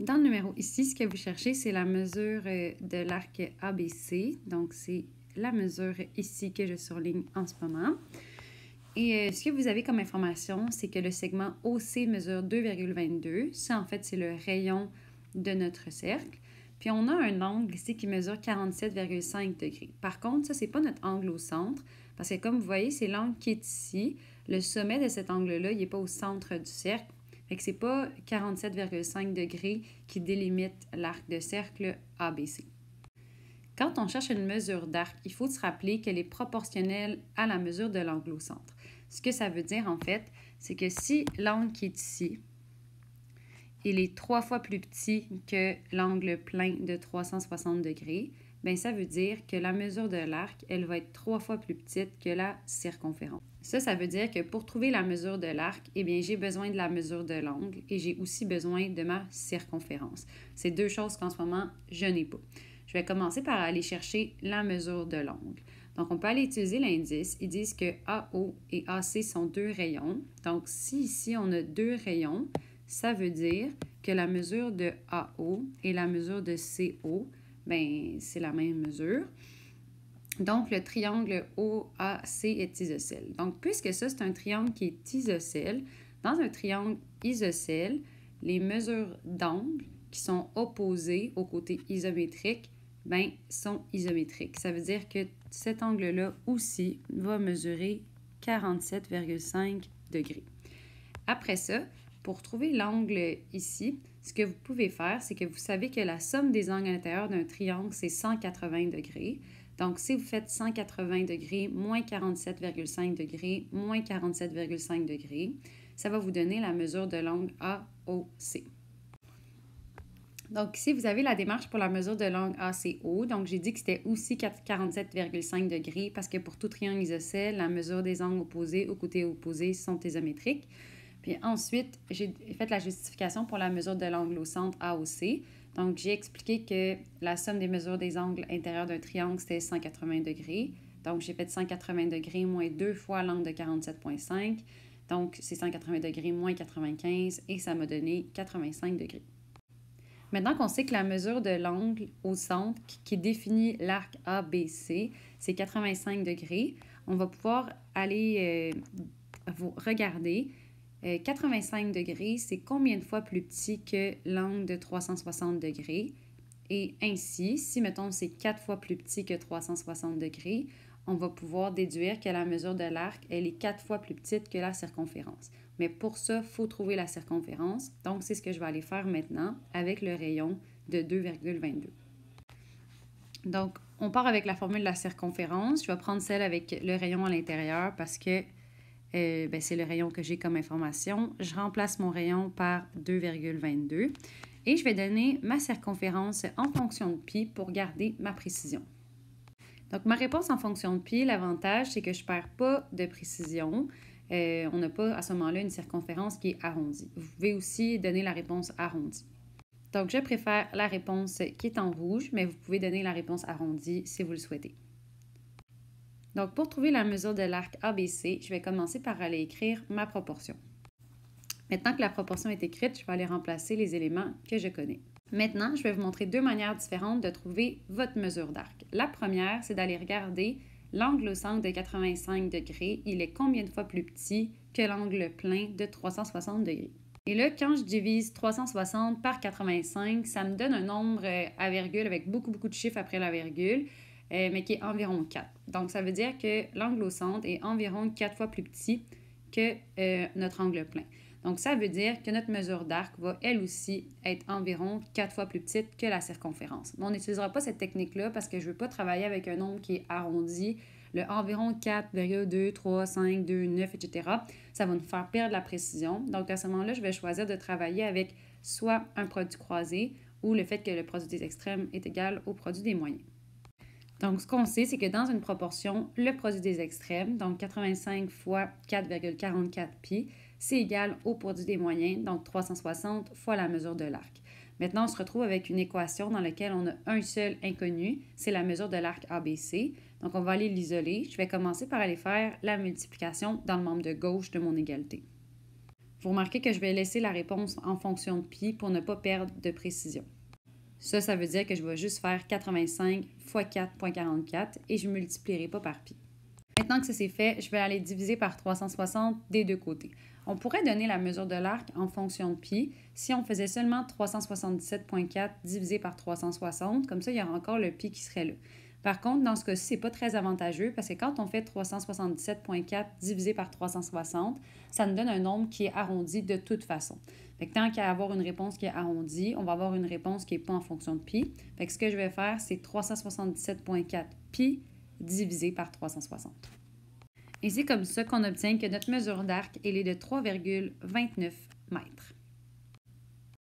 Dans le numéro ici, ce que vous cherchez, c'est la mesure de l'arc ABC. Donc, c'est la mesure ici que je surligne en ce moment. Et ce que vous avez comme information, c'est que le segment OC mesure 2,22. Ça, en fait, c'est le rayon de notre cercle. Puis, on a un angle ici qui mesure 47,5 degrés. Par contre, ça, ce n'est pas notre angle au centre, parce que comme vous voyez, c'est l'angle qui est ici. Le sommet de cet angle-là, il n'est pas au centre du cercle. Fait que ce n'est pas 47,5 degrés qui délimite l'arc de cercle ABC. Quand on cherche une mesure d'arc, il faut se rappeler qu'elle est proportionnelle à la mesure de l'angle au centre. Ce que ça veut dire, en fait, c'est que si l'angle qui est ici, il est 3 fois plus petit que l'angle plein de 360 degrés, bien, ça veut dire que la mesure de l'arc, elle va être 3 fois plus petite que la circonférence. Ça veut dire que pour trouver la mesure de l'arc, eh bien, j'ai besoin de la mesure de l'angle et j'ai aussi besoin de ma circonférence. C'est deux choses qu'en ce moment, je n'ai pas. Je vais commencer par aller chercher la mesure de l'angle. Donc, on peut aller utiliser l'indice. Ils disent que AO et AC sont deux rayons. Donc, si ici, on a deux rayons, ça veut dire que la mesure de AO et la mesure de CO, bien, c'est la même mesure. Donc, le triangle OAC est isocèle. Donc, puisque ça, c'est un triangle qui est isocèle, dans un triangle isocèle, les mesures d'angle qui sont opposées au côté isométrique, bien, sont isométriques. Ça veut dire que cet angle-là aussi va mesurer 47,5 degrés. Après ça, pour trouver l'angle ici, ce que vous pouvez faire, c'est que vous savez que la somme des angles à l'intérieur d'un triangle, c'est 180 degrés. Donc, si vous faites 180 degrés moins 47,5 degrés moins 47,5 degrés, ça va vous donner la mesure de l'angle AOC. Donc, ici, vous avez la démarche pour la mesure de l'angle ACO. Donc, j'ai dit que c'était aussi 47,5 degrés parce que pour tout triangle isocèle, la mesure des angles opposés aux côtés opposés sont isométriques. Puis ensuite, j'ai fait la justification pour la mesure de l'angle au centre AOC. Donc, j'ai expliqué que la somme des mesures des angles intérieurs d'un triangle, c'était 180 degrés. Donc, j'ai fait 180 degrés moins 2 fois l'angle de 47,5. Donc, c'est 180 degrés moins 95 et ça m'a donné 85 degrés. Maintenant qu'on sait que la mesure de l'angle au centre qui définit l'arc ABC, c'est 85 degrés, on va pouvoir aller regarder 85 degrés, c'est combien de fois plus petit que l'angle de 360 degrés? Et ainsi, si, mettons, c'est 4 fois plus petit que 360 degrés, on va pouvoir déduire que la mesure de l'arc, elle est 4 fois plus petite que la circonférence. Mais pour ça, il faut trouver la circonférence. Donc, c'est ce que je vais aller faire maintenant avec le rayon de 2,22. Donc, on part avec la formule de la circonférence. Je vais prendre celle avec le rayon à l'intérieur parce que c'est le rayon que j'ai comme information. Je remplace mon rayon par 2,22 et je vais donner ma circonférence en fonction de pi pour garder ma précision. Donc, ma réponse en fonction de pi, l'avantage, c'est que je ne perds pas de précision. On n'a pas à ce moment-là une circonférence qui est arrondie. Vous pouvez aussi donner la réponse arrondie. Donc, je préfère la réponse qui est en rouge, mais vous pouvez donner la réponse arrondie si vous le souhaitez. Donc, pour trouver la mesure de l'arc ABC, je vais commencer par aller écrire ma proportion. Maintenant que la proportion est écrite, je vais aller remplacer les éléments que je connais. Maintenant, je vais vous montrer deux manières différentes de trouver votre mesure d'arc. La première, c'est d'aller regarder l'angle au centre de 85 degrés. Il est combien de fois plus petit que l'angle plein de 360 degrés? Et là, quand je divise 360 par 85, ça me donne un nombre à virgule avec beaucoup de chiffres après la virgule, mais qui est environ 4. Donc, ça veut dire que l'angle au centre est environ 4 fois plus petit que notre angle plein. Donc, ça veut dire que notre mesure d'arc va, elle aussi, être environ 4 fois plus petite que la circonférence. Mais on n'utilisera pas cette technique-là parce que je ne veux pas travailler avec un nombre qui est arrondi. Le environ 4,2, 3, 5, 2, 9, etc. Ça va nous faire perdre la précision. Donc, à ce moment-là, je vais choisir de travailler avec soit un produit croisé ou le fait que le produit des extrêmes est égal au produit des moyens. Donc, ce qu'on sait, c'est que dans une proportion, le produit des extrêmes, donc 85 fois 4,44 pi, c'est égal au produit des moyens, donc 360 fois la mesure de l'arc. Maintenant, on se retrouve avec une équation dans laquelle on a un seul inconnu, c'est la mesure de l'arc ABC. Donc, on va aller l'isoler. Je vais commencer par aller faire la multiplication dans le membre de gauche de mon égalité. Vous remarquez que je vais laisser la réponse en fonction de pi pour ne pas perdre de précision. Ça veut dire que je vais juste faire 85 fois 4,44 et je ne multiplierai pas par pi. Maintenant que ça c'est fait, je vais aller diviser par 360 des deux côtés. On pourrait donner la mesure de l'arc en fonction de pi si on faisait seulement 377,4 divisé par 360, comme ça il y aura encore le pi qui serait là. Par contre, dans ce cas-ci, ce n'est pas très avantageux parce que quand on fait 377,4 divisé par 360, ça nous donne un nombre qui est arrondi de toute façon. Fait que tant qu'à avoir une réponse qui est arrondie, on va avoir une réponse qui n'est pas en fonction de pi. Fait que ce que je vais faire, c'est 377,4 pi divisé par 360. Et c'est comme ça qu'on obtient que notre mesure d'arc est de 3,29 mètres.